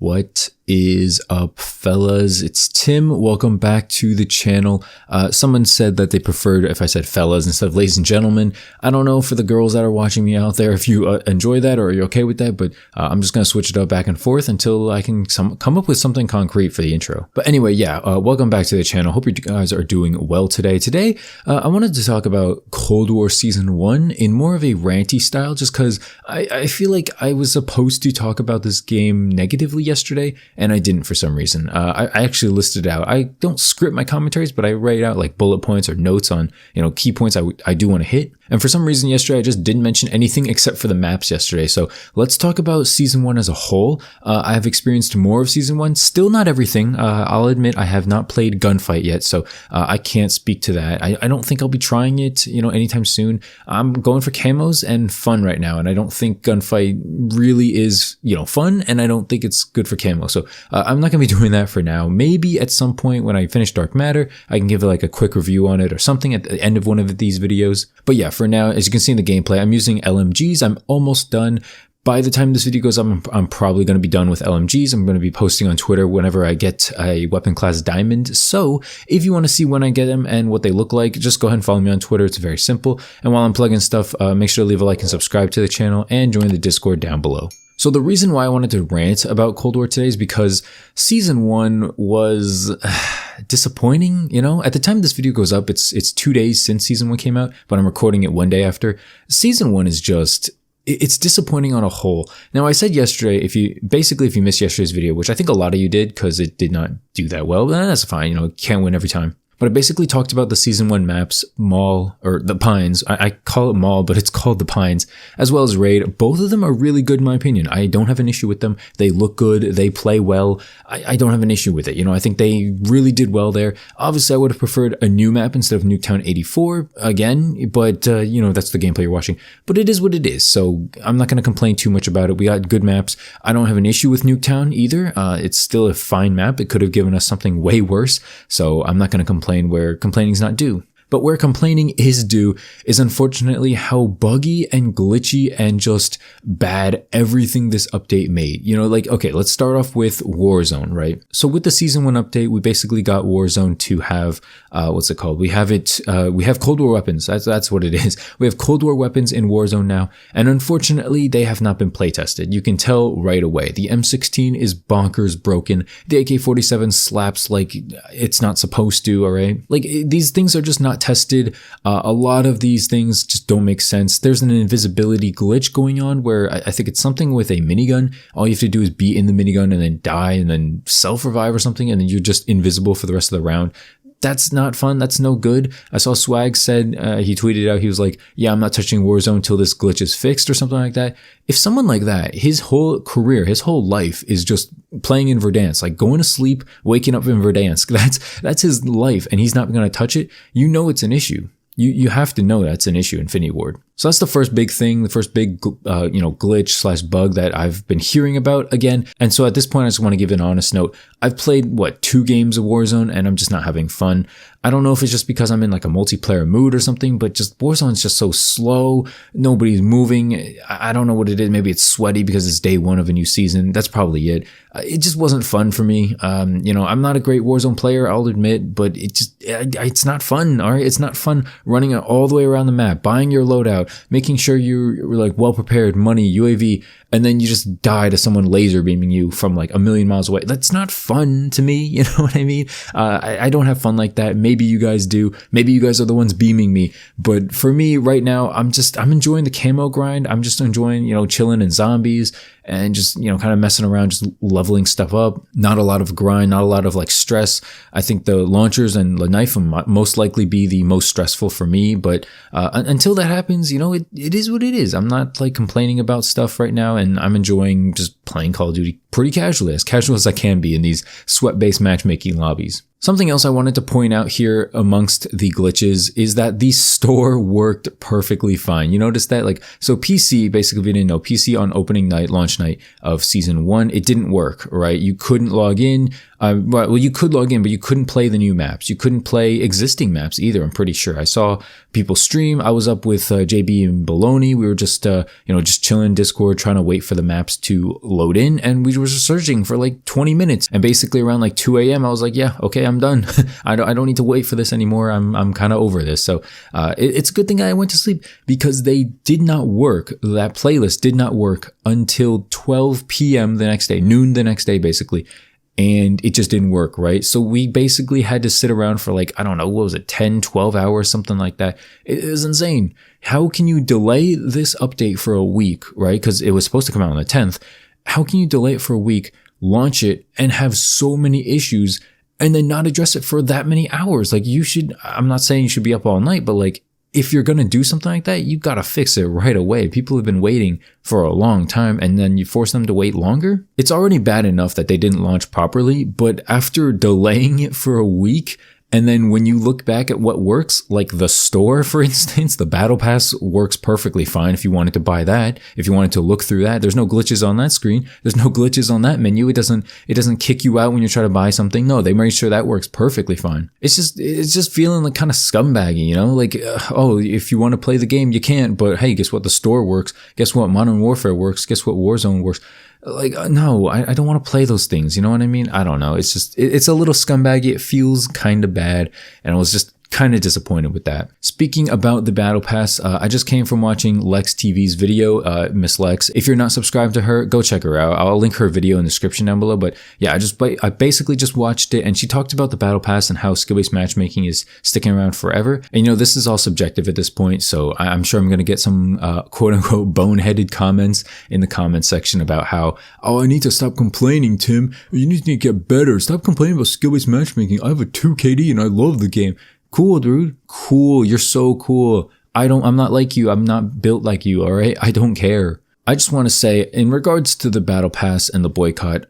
What is up, fellas? It's Tim. Welcome back to the channel. Someone said that they preferred if I said fellas instead of ladies and gentlemen. I don't know for the girls that are watching me out there if you enjoy that or you're okay with that, but I'm just going to switch it up back and forth until I can come up with something concrete for the intro. But anyway, welcome back to the channel. Hope you guys are doing well today. Today, I wanted to talk about Cold War Season 1 in more of a ranty style, just because I feel like I was supposed to talk about this game negatively yesterday, and I didn't for some reason. I actually listed out, I don't script my commentaries, but I write out like bullet points or notes on, key points I do want to hit. And for some reason yesterday, I just didn't mention anything except for the maps yesterday. So let's talk about Season 1 as a whole. I have experienced more of Season 1, still not everything. I'll admit I have not played Gunfight yet, so I can't speak to that. I don't think I'll be trying it, anytime soon. I'm going for camos and fun right now, and I don't think Gunfight really is, fun, and I don't think it's good for camo. So I'm not going to be doing that for now. Maybe at some point when I finish Dark Matter, I can give it like a quick review on it or something at the end of one of these videos. But yeah, for now, as you can see in the gameplay, I'm using LMGs. I'm almost done. By the time this video goes up, I'm probably going to be done with LMGs. I'm going to be posting on Twitter whenever I get a weapon class diamond. So if you want to see when I get them and what they look like, just go ahead and follow me on Twitter. It's very simple. And while I'm plugging stuff, make sure to leave a like and subscribe to the channel and join the Discord down below. So the reason why I wanted to rant about Cold War today is because Season 1 was disappointing, At the time this video goes up, it's 2 days since Season 1 came out, but I'm recording it one day after. Season 1 is just, it's disappointing on a whole. Now, I said yesterday, if you missed yesterday's video, which I think a lot of you did because it did not do that well, that's fine, can't win every time. But I basically talked about the Season 1 maps, Mall, or the Pines. I call it Mall, but it's called the Pines, as well as Raid. Both of them are really good in my opinion. I don't have an issue with them. They look good. They play well. I don't have an issue with it. I think they really did well there. Obviously, I would have preferred a new map instead of Nuketown 84 again, but, that's the gameplay you're watching. But it is what it is, so I'm not going to complain too much about it. We got good maps. I don't have an issue with Nuketown either. It's still a fine map. It could have given us something way worse, so I'm not going to complain where complaining is not due. But where complaining is due is unfortunately how buggy and glitchy and just bad everything this update made. Okay, let's start off with Warzone, right? So with the Season 1 update, we basically got Warzone to have, what's it called? We have Cold War weapons. That's what it is. We have Cold War weapons in Warzone now. And unfortunately, they have not been play tested. You can tell right away. The M16 is bonkers broken. The AK-47 slaps like it's not supposed to, all right? Like these things are just not tested. A lot of these things just don't make sense. There's an invisibility glitch going on where I think it's something with a minigun. All you have to do is be in the minigun and then die and then self-revive or something, and then you're just invisible for the rest of the round. That's not fun. That's no good. I saw Swag said, he tweeted out, he was like, yeah, I'm not touching Warzone until this glitch is fixed or something like that. If someone like that, his whole career, his whole life is just playing in Verdansk, like going to sleep, waking up in Verdansk, that's his life, and he's not going to touch it, it's an issue. You have to know that's an issue, Infinity Ward. So that's the first big thing, the first big, glitch / bug that I've been hearing about again. And so at this point, I just want to give an honest note. I've played, 2 games of Warzone, and I'm just not having fun. I don't know if it's just because I'm in like a multiplayer mood or something, but just Warzone's just so slow. Nobody's moving. I don't know what it is. Maybe it's sweaty because it's day 1 of a new season. That's probably it. It just wasn't fun for me. I'm not a great Warzone player, I'll admit, but it's not fun. All right. It's not fun running it all the way around the map, buying your loadout, making sure you're like well prepared, money, UAV, and then you just die to someone laser beaming you from like a million miles away. That's not fun to me. You know what I mean? I don't have fun like that. Maybe you guys do. Maybe you guys are the ones beaming me. But for me right now, I'm enjoying the camo grind. I'm just enjoying, chilling in zombies and just, kind of messing around, just leveling stuff up. Not a lot of grind, not a lot of like stress. I think the launchers and the knife will most likely be the most stressful for me. But until that happens, it is what it is. I'm not like complaining about stuff right now, and I'm enjoying just playing Call of Duty pretty casually as I can be in these sweat-based matchmaking lobbies. Something else I wanted to point out here amongst the glitches is that the store worked perfectly fine. You notice that? So PC, basically, if you didn't know, PC on opening night, launch night of Season 1, it didn't work, right? You couldn't log in. Well, you could log in, but you couldn't play the new maps. You couldn't play existing maps either, I'm pretty sure. I saw people stream. I was up with JB and Baloney. We were just chilling in Discord, trying to wait for the maps to load load in, and we were searching for like 20 minutes. And basically around like 2 a.m., I was like, yeah, okay, I'm done. I don't need to wait for this anymore. I'm kind of over this. So it's a good thing I went to sleep, because they did not work. That playlist did not work until 12 p.m. the next day, noon the next day, basically. And it just didn't work, right? So we basically had to sit around for like, I don't know, what was it, 10, 12 hours, something like that. It is insane. How can you delay this update for a week, right? Because it was supposed to come out on the 10th. How can you delay it for a week, launch it, and have so many issues, and then not address it for that many hours? Like, you should, I'm not saying you should be up all night, but like, if you're going to do something like that, you got to fix it right away. People have been waiting for a long time, and then you force them to wait longer. It's already bad enough that they didn't launch properly, but after delaying it for a week, and then when you look back at what works, like the store, for instance, the battle pass works perfectly fine if you wanted to buy that. If you wanted to look through that, there's no glitches on that screen. There's no glitches on that menu. It doesn't kick you out when you try to buy something. No, they made sure that works perfectly fine. It's just feeling like kind of scumbaggy, you know? Like, oh, if you want to play the game, you can't, but hey, guess what? The store works. Guess what? Modern Warfare works. Guess what? Warzone works. Like, no, I don't want to play those things. You know what I mean? I don't know. It's just, it's a little scumbaggy. It feels kind of bad. And I was just kind of disappointed with that. Speaking about the Battle Pass, I just came from watching Lex TV's video, Miss Lex. If you're not subscribed to her, go check her out. I'll link her video in the description down below. But yeah, I basically just watched it, and she talked about the Battle Pass and how skill-based matchmaking is sticking around forever. And you know, this is all subjective at this point, so I'm sure I'm going to get some quote-unquote boneheaded comments in the comment section about how, oh, I need to stop complaining, Tim. You need to get better. Stop complaining about skill-based matchmaking. I have a 2 KD and I love the game. Cool, dude. Cool. You're so cool. I'm not like you. I'm not built like you. All right. I don't care. I just want to say, in regards to the Battle Pass and the boycott,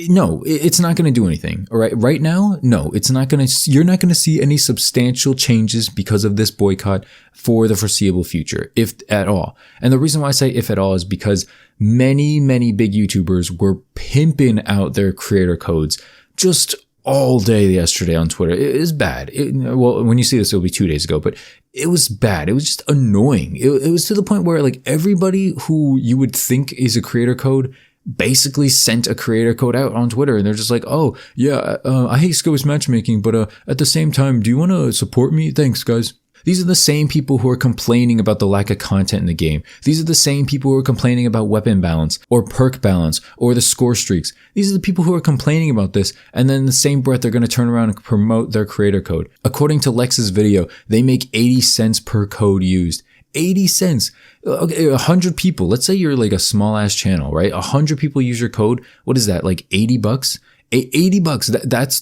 no, it's not going to do anything. All right. Right now, no, it's not going to, you're not going to see any substantial changes because of this boycott for the foreseeable future, if at all. And the reason why I say if at all is because many, many big YouTubers were pimping out their creator codes just all day yesterday on Twitter. It is bad. Well, when you see this, it'll be 2 days ago, but it was bad. It was just annoying. It was to the point where like everybody who you would think is a creator code basically sent a creator code out on Twitter, and they're just like, oh yeah, I hate skill-based matchmaking, but at the same time, do you want to support me? Thanks, guys. These are the same people who are complaining about the lack of content in the game. These are the same people who are complaining about weapon balance or perk balance or the score streaks. These are the people who are complaining about this, and then in the same breath, they're going to turn around and promote their creator code. According to Lex's video, they make 80 cents per code used. 80 cents. Okay, 100 people. Let's say you're like a small ass channel, right? 100 people use your code. What is that? Like $80? $80. That's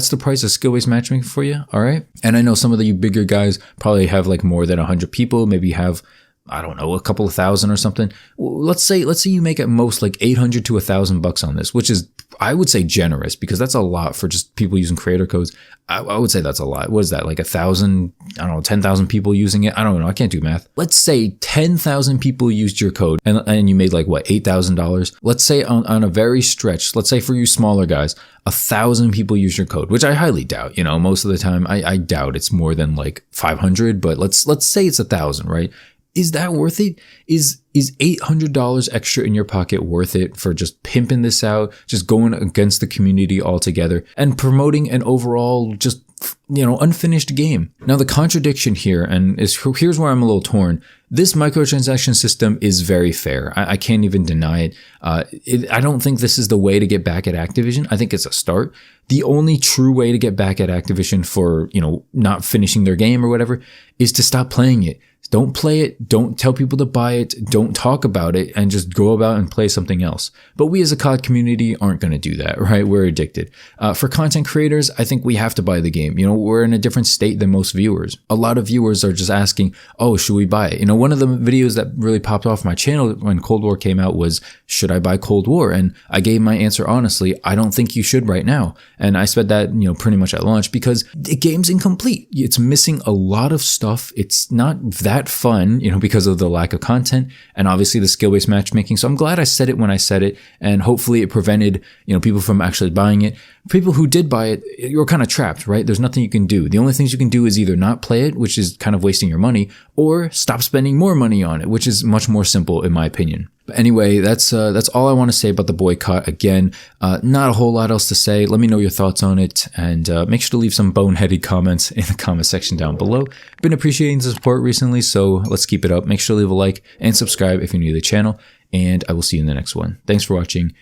the price of skill-based matchmaking for you. All right. And I know some of you bigger guys probably have like more than 100 people. Maybe you have, I don't know, a couple of thousand or something. Let's say you make at most like $800 to $1,000 on this, which is, I would say, generous, because that's a lot for just people using creator codes. I would say that's a lot. What is that? Like 1,000, I don't know, 10,000 people using it? I don't know. I can't do math. Let's say 10,000 people used your code and you made like what, $8,000? Let's say on a very stretch, let's say for you smaller guys, 1,000 people use your code, which I highly doubt. You know, most of the time I doubt it's more than like 500, but let's say it's 1,000, right? Is that worth it? Is $800 extra in your pocket worth it for just pimping this out, just going against the community altogether and promoting an overall just, you know, unfinished game? Now, the contradiction here, and here's where I'm a little torn. This microtransaction system is very fair. I can't even deny it. I don't think this is the way to get back at Activision. I think it's a start. The only true way to get back at Activision for, you know, not finishing their game or whatever is to stop playing it. Don't play it. Don't tell people to buy it. Don't talk about it, and just go about and play something else. But we as a COD community aren't going to do that, right? We're addicted. For content creators, I think we have to buy the game. You know, we're in a different state than most viewers. A lot of viewers are just asking, oh, should we buy it? You know, one of the videos that really popped off my channel when Cold War came out was, should I buy Cold War? And I gave my answer honestly, I don't think you should right now. And I said that, you know, pretty much at launch, because the game's incomplete. It's missing a lot of stuff. It's not that fun, you know, because of the lack of content and obviously the skill-based matchmaking. So I'm glad I said it when I said it, and hopefully it prevented, you know, people from actually buying it. People who did buy it, you're kind of trapped, right? There's nothing you can do. The only things you can do is either not play it, which is kind of wasting your money, or stop spending more money on it, which is much more simple in my opinion. But anyway, that's all I want to say about the boycott. Again, not a whole lot else to say. Let me know your thoughts on it, and make sure to leave some boneheaded comments in the comment section down below. Been appreciating the support recently, so let's keep it up. Make sure to leave a like and subscribe if you're new to the channel, and I will see you in the next one. Thanks for watching.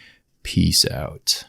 Peace out.